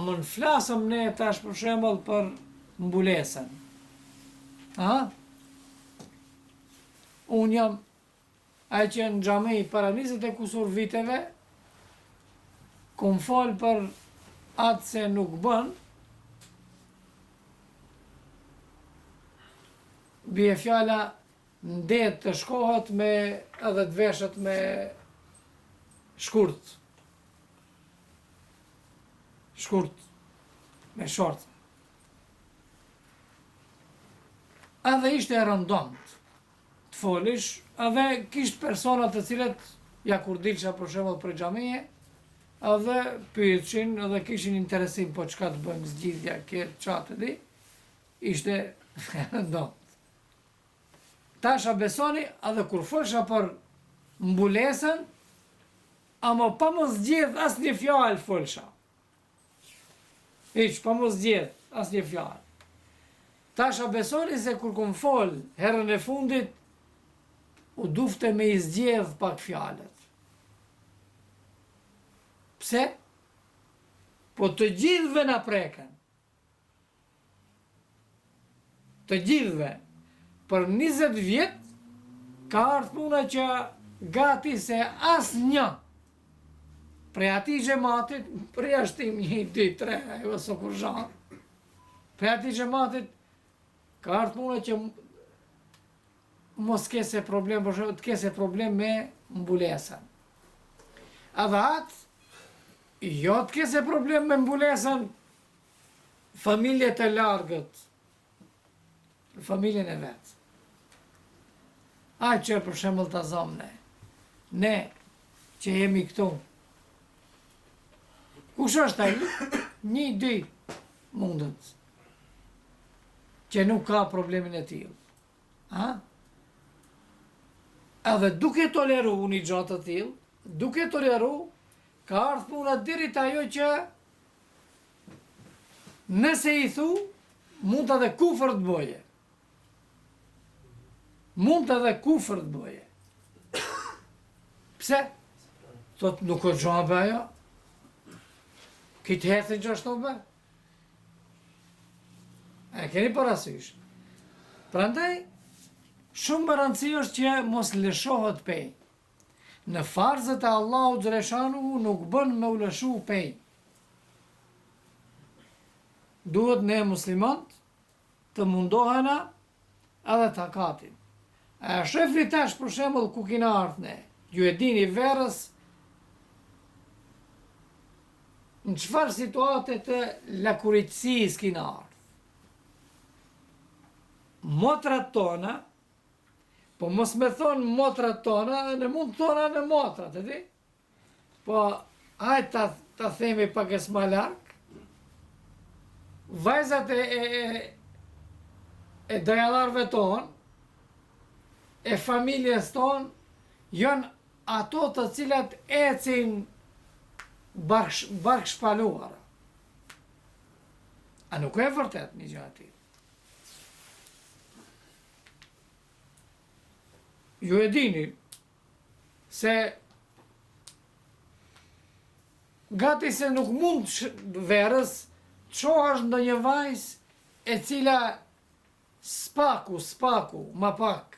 Ama në flasëm ne tash për shembull për mbulesën. Unë jam ai që në xhami para 20 e kusur viteve, kom fol për atë se nuk bën, bie fjala në det të shkohet me edhe të veshët me shkurt, me short. Edhe ishte e rëndomt të folish, edhe kishtë personat të cilët, ja kur dilësha për shembull për xhamie, edhe pyetshin, edhe kishin interesim, po çka të bëjmë zgjidhja, qatë di, ishte e rëndomt. Tasha besoni, edhe kur folsha për mbulesën, ama pa mos zgjedh asnjë fjalë folsha. Hiç, pa mos zgjedh asnjë fjalë. Tasha besoni se kur kom fol herën e fundit, u dufte me i zgjedh pak fjalët. Pse? Po të gjithëve na preken. Të gjithëve. Për 20 vjet, ka ardhur puna që gati se asnjë prej atij xhamatit, prej ashtim 1, 2, 3, ajo so kur zhan. Prej atij xhamatit ka ardhur puna që mos kese problem, por të kese problem me mbulesën. Edhe atë, jo të kese problem me mbulesën familjet e largët, familjen e vetë. Që për shembull ta zomë ne që jemi këtu. Kush është ai? 1, 2 mundet që nuk ka problemin e tillë. Edhe duke toleru një gjatë të tillë, duke toleru, ka ardhur puna deri te ajo që nëse i thu, mund edhe kufër të boje. Mund edhe kufër të boje. Pse? Thot nuk o gjabe ajo. Kitë hethin që ashtu bë. E keni parasysh. Prandaj, shumë më rëndësi është që mos lëshohet pej. Në farzët e Allahu xhaleshanu nuk bën me u lëshu pej. Duhet ne muslimant të mundohena edhe takatin. A shefri tash për shembull ku kina ardhur ne, ju e dini verës në çfarë situate të lakuritësisë kina ardhur. Motrat tona, po mos me thonë motrat tona, ne mund të thona në motrat, e di? Po hajde ta themi pak e s'ma larg. Vajzat e dajallarëve tonë, e familjes tonë, janë ato të cilat ecin bashkëshpaluara. A nuk e vërtet një gjë aty? Ju e dini se gati se nuk mund verës të shohash ndonjë vajzë e cila spaku, ma pak,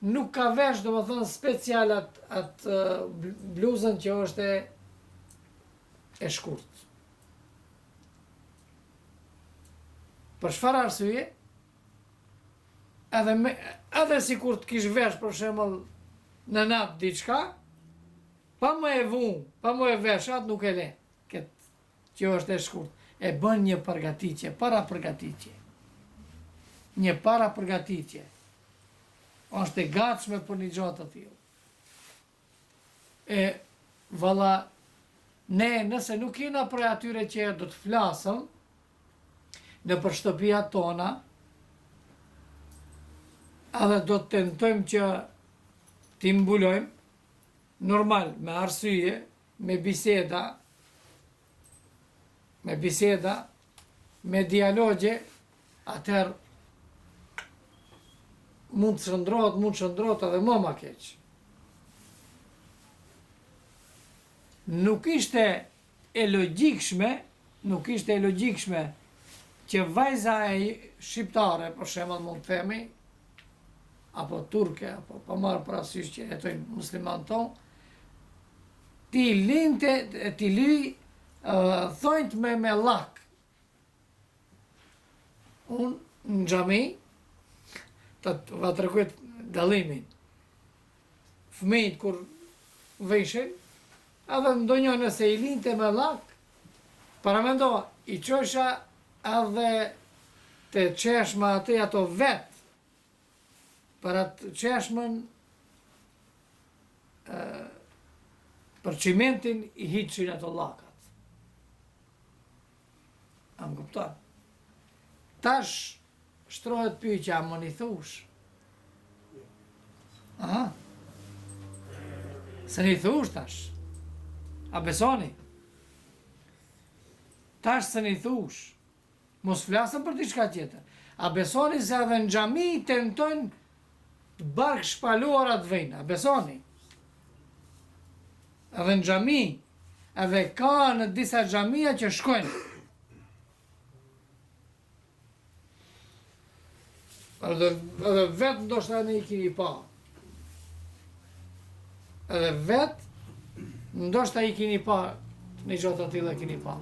nuk ka vesh, do më thënë, special atë bluzën që është e shkurt. Për çfarë arsye? Edhe si kur të kish vesh, për shembull, në natë diçka, pa më e vunë, pa më e veshat, nuk e le, këtë që është e shkurt. E bën një përgatitje, para përgatitje. Një para përgatitje. Është e gatshme për një gjatë të tillë. E valla, ne nëse nuk jena për atyre që do të flasëm në për shtëpia tona, edhe do të tentojmë që t'i mbulojmë, normal, me arsye, me biseda, me dialogje, atëherë mund të shëndrohet edhe më ma keq. Nuk ishte e logjikshme nuk ishte e logjikshme që vajza e shqiptare, për shembull mund të themi, apo turke, apo pa marrë parasysh që jetojnë musliman tonë, ti li thonjt me lak. Unë në xhami, të va tregoj dallimin. Fëmijët kur veshin, edhe ndonjë nëse i linte me lak, paramendo, i qosha edhe të qeshma ato vetë, për atë qeshmën për qimentin i hiqin ato lakat. A më kupton? Tash shtrohet pyetja, më një thush? Aha. Se një thush tash? A besoni? Tash se një thush? Mos flasëm për diçka tjetër. A besoni se edhe në xhami tentojnë të bark shpaluarat vejnë? A besoni? Edhe në xhami, edhe ka në disa xhamia që shkojnë. Edhe vetë ndoshta ne i keni pa. Edhe vetë ndoshta i keni pa, në gjatë të tilla keni pa.